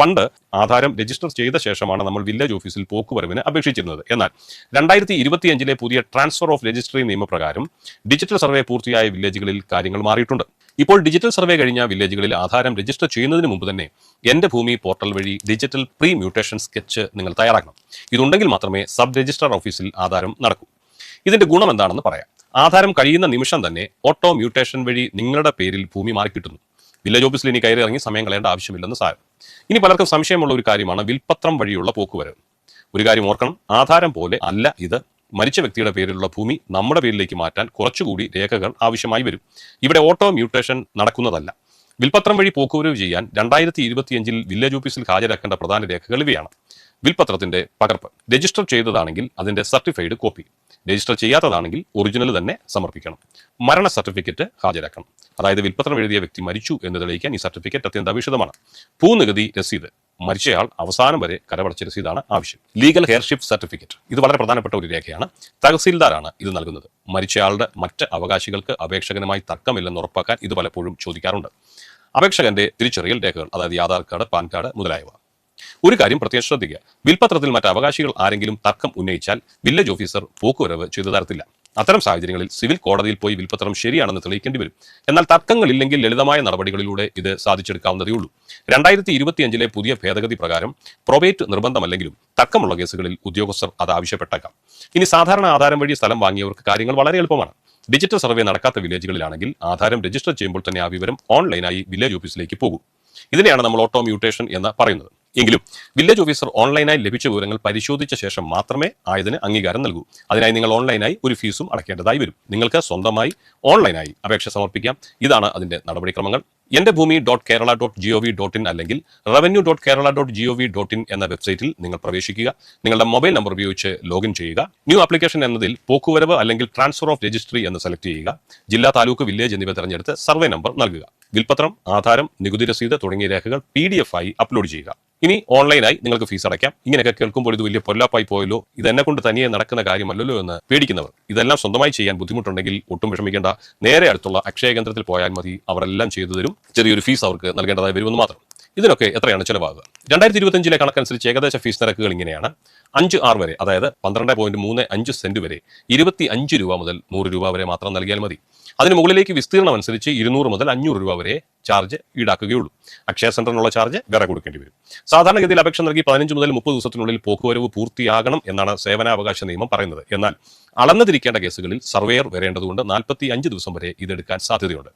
പണ്ട് ആധാരം രജിസ്റ്റർ ചെയ്ത ശേഷമാണ് നമ്മൾ വില്ലേജ് ഓഫീസിൽ പോക്കുവരവിന് അപേക്ഷിച്ചിരുന്നത്. എന്നാൽ 2025 പുതിയ ട്രാൻസ്ഫർ ഓഫ് രജിസ്ട്രി നിയമപ്രകാരം ഡിജിറ്റൽ സർവേ പൂർത്തിയായ വില്ലേജുകളിൽ കാര്യങ്ങൾ മാറിയിട്ടുണ്ട്. ഇപ്പോൾ ഡിജിറ്റൽ സർവേ കഴിഞ്ഞ വില്ലേജുകളിൽ ആധാരം രജിസ്റ്റർ ചെയ്യുന്നതിന് മുമ്പ് തന്നെ എന്റെ ഭൂമി പോർട്ടൽ വഴി ഡിജിറ്റൽ പ്രീ മ്യൂട്ടേഷൻ സ്കെച്ച് നിങ്ങൾ തയ്യാറാക്കണം. ഇതുണ്ടെങ്കിൽ മാത്രമേ സബ് രജിസ്ട്രാർ ഓഫീസിൽ ആധാരം നടക്കൂ. ഇതിന്റെ ഗുണം എന്താണെന്ന് പറയാം. ആധാരം കഴിയുന്ന നിമിഷം തന്നെ ഓട്ടോ മ്യൂട്ടേഷൻ വഴി നിങ്ങളുടെ പേരിൽ ഭൂമി മാറിക്കിട്ടുന്നു. വില്ലേജ് ഓഫീസിൽ ഇനി കയറി ഇറങ്ങി സമയം കളയേണ്ട ആവശ്യമില്ലെന്ന് സാരം. ഇനി പലർക്കും സംശയമുള്ള ഒരു കാര്യമാണ് വിൽപത്രം വഴിയുള്ള പോക്കുവരവ്. ഒരു കാര്യം ഓർക്കണം, ആധാരം പോലെ അല്ല ഇത്. മരിച്ച വ്യക്തിയുടെ പേരിലുള്ള ഭൂമി നമ്മുടെ പേരിലേക്ക് മാറ്റാൻ കുറച്ചുകൂടി രേഖകൾ ആവശ്യമായി വരും. ഇവിടെ ഓട്ടോ മ്യൂട്ടേഷൻ നടക്കുന്നതല്ല. വിൽപത്രം വഴി പോക്കുവരവ് ചെയ്യാൻ 2025 വില്ലേജ് ഓഫീസിൽ ഹാജരാക്കേണ്ട പ്രധാന രേഖകൾ ഇവയാണ്: വിൽപത്രത്തിന്റെ പകർപ്പ്, രജിസ്റ്റർ ചെയ്തതാണെങ്കിൽ അതിന്റെ സർട്ടിഫൈഡ് കോപ്പി, രജിസ്റ്റർ ചെയ്യാത്തതാണെങ്കിൽ ഒറിജിനൽ തന്നെ സമർപ്പിക്കണം. മരണ സർട്ടിഫിക്കറ്റ് ഹാജരാക്കണം, അതായത് വിൽപത്രം എഴുതിയ വ്യക്തി മരിച്ചു എന്ന് തെളിയിക്കാൻ ഈ സർട്ടിഫിക്കറ്റ് അത്യന്താപേക്ഷിതമാണ്. ഭൂനികുതി രസീത്, മരിച്ചയാൾ അവസാനം വരെ കരമടച്ച രസീതാണ് ആവശ്യം. ലീഗൽ ഹെയർഷിപ്പ് സർട്ടിഫിക്കറ്റ്, ഇത് വളരെ പ്രധാനപ്പെട്ട ഒരു രേഖയാണ്. തഹസീൽദാരാണ് ഇത് നൽകുന്നത്. മരിച്ചയാളുടെ മറ്റ് അവകാശികൾക്ക് അപേക്ഷകനുമായി തർക്കമില്ലെന്ന് ഉറപ്പാക്കാൻ ഇത് പലപ്പോഴും ചോദിക്കാറുണ്ട്. അപേക്ഷകന്റെ തിരിച്ചറിയൽ രേഖകൾ, അതായത് ആധാർ കാർഡ്, പാൻ കാർഡ് മുതലായവ. ഒരു കാര്യം പ്രത്യേകം ശ്രദ്ധിക്കുക, വിൽപത്രത്തിൽ മറ്റ് അവകാശികൾ ആരെങ്കിലും തർക്കം ഉന്നയിച്ചാൽ വില്ലേജ് ഓഫീസർ പോക്കുവരവ് ചെയ്തു തരത്തില്ല. അത്തരം സാഹചര്യങ്ങളിൽ സിവിൽ കോടതിയിൽ പോയി വിൽപത്രം ശരിയാണെന്ന് തെളിയിക്കേണ്ടി വരും. എന്നാൽ തർക്കങ്ങളില്ലെങ്കിൽ ലളിതമായ നടപടികളിലൂടെ ഇത് സാധിച്ചെടുക്കാവുന്നതേ ഉള്ളൂ. 2025 പുതിയ ഭേദഗതി പ്രകാരം പ്രൊബേറ്റ് നിർബന്ധമല്ലെങ്കിലും തർക്കമുള്ള കേസുകളിൽ ഉദ്യോഗസ്ഥർ അത് ആവശ്യപ്പെട്ടേക്കാം. ഇനി സാധാരണ ആധാരം വഴി സ്ഥലം വാങ്ങിയവർക്ക് കാര്യങ്ങൾ വളരെ എളുപ്പമാണ്. ഡിജിറ്റൽ സർവേ നടക്കാത്ത വില്ലേജുകളിലാണെങ്കിൽ ആധാരം രജിസ്റ്റർ ചെയ്യുമ്പോൾ തന്നെ ആ വിവരം ഓൺലൈനായി വില്ലേജ് ഓഫീസിലേക്ക് പോകും. ഇതിനെയാണ് നമ്മൾ ഓട്ടോ മ്യൂട്ടേഷൻ എന്ന് പറയുന്നത്. എങ്കിലും വില്ലേജ് ഓഫീസർ ഓൺലൈനായി ലഭിച്ച വിവരങ്ങൾ പരിശോധിച്ച ശേഷം മാത്രമേ ആയതിന് അംഗീകാരം നൽകൂ. അതിനായി നിങ്ങൾ ഓൺലൈനായി ഒരു ഫീസും അടയ്ക്കേണ്ടതായി വരും. നിങ്ങൾക്ക് സ്വന്തമായി ഓൺലൈനായി അപേക്ഷ സമർപ്പിക്കാം. ഇതാണ് അതിന്റെ നടപടിക്രമങ്ങൾ. എന്റെ ഭൂമി .kerala.gov.in അല്ലെങ്കിൽ revenue.kerala.gov.in എന്ന വെബ്സൈറ്റിൽ നിങ്ങൾ പ്രവേശിക്കുക. നിങ്ങളുടെ മൊബൈൽ നമ്പർ ഉപയോഗിച്ച് ലോഗിൻ ചെയ്യുക. ന്യൂ ആപ്ലിക്കേഷൻ എന്നതിൽ പോക്കുവരവ് അല്ലെങ്കിൽ ട്രാൻസ്ഫർ ഓഫ് രജിസ്ട്രി എന്ന് സെലക്ട് ചെയ്യുക. ജില്ലാ, താലൂക്ക്, വില്ലേജ് എന്നിവ തിരഞ്ഞെടുത്ത് സർവേ നമ്പർ നൽകുക. വിൽപത്രം, ആധാരം, നികുതി രസീത് തുടങ്ങിയ രേഖകൾ PDF ആയി അപ്ലോഡ് ചെയ്യുക. ഇനി ഓൺലൈനായി നിങ്ങൾക്ക് ഫീസ് അടയ്ക്കാം. ഇങ്ങനെയൊക്കെ കേൾക്കുമ്പോൾ ഇത് വലിയ പൊല്ലാപ്പായി പോയല്ലോ, ഇതെന്നെ കൊണ്ട് തനിയെ നടക്കുന്ന കാര്യമല്ലല്ലോ എന്ന് പേടിക്കുന്നവർ, ഇതെല്ലാം സ്വന്തമായി ചെയ്യാൻ ബുദ്ധിമുട്ടുണ്ടെങ്കിൽ ഒട്ടും വിഷമിക്കേണ്ട. നേരെ അടുത്തുള്ള അക്ഷയ കേന്ദ്രത്തിൽ പോയാൽ മതി, അവരെല്ലാം ചെയ്തു തരും. ചെറിയൊരു ഫീസ് അവർക്ക് നൽകേണ്ടതായി വരുമെന്ന് മാത്രം. ഇതിനൊക്കെ എത്രയാണ് ചിലവാകുക? 2025 കണക്കനുസരിച്ച് ഏകദേശ ഫീസ് നിരക്കുകൾ ഇങ്ങനെയാണ്. 5R വരെ, അതായത് 12.35 സെന്റ് വരെ 25 രൂപ മുതൽ 100 രൂപ വരെ മാത്രം നൽകിയാൽ മതി. അതിന് മുകളിലേക്ക് വിസ്തീർണം അനുസരിച്ച് 200 മുതൽ 500 രൂപ വരെ ചാർജ് ഈടാക്കുകയുള്ളൂ. അക്ഷയ സെന്ററിനുള്ള ചാർജ് വേറെ കൊടുക്കേണ്ടി വരും. സാധാരണഗതിയിൽ അപേക്ഷ നൽകി 15 മുതൽ 30 ദിവസത്തിനുള്ളിൽ പോക്കുവരവ് പൂർത്തിയാകണം എന്നാണ് സേവനാവകാശ നിയമം പറയുന്നത്. എന്നാൽ അളന്നു തിരിക്കേണ്ട കേസുകളിൽ സർവേയർ വരേണ്ടതുകൊണ്ട് 45 ദിവസം വരെ ഇതെടുക്കാൻ സാധ്യതയുണ്ട്.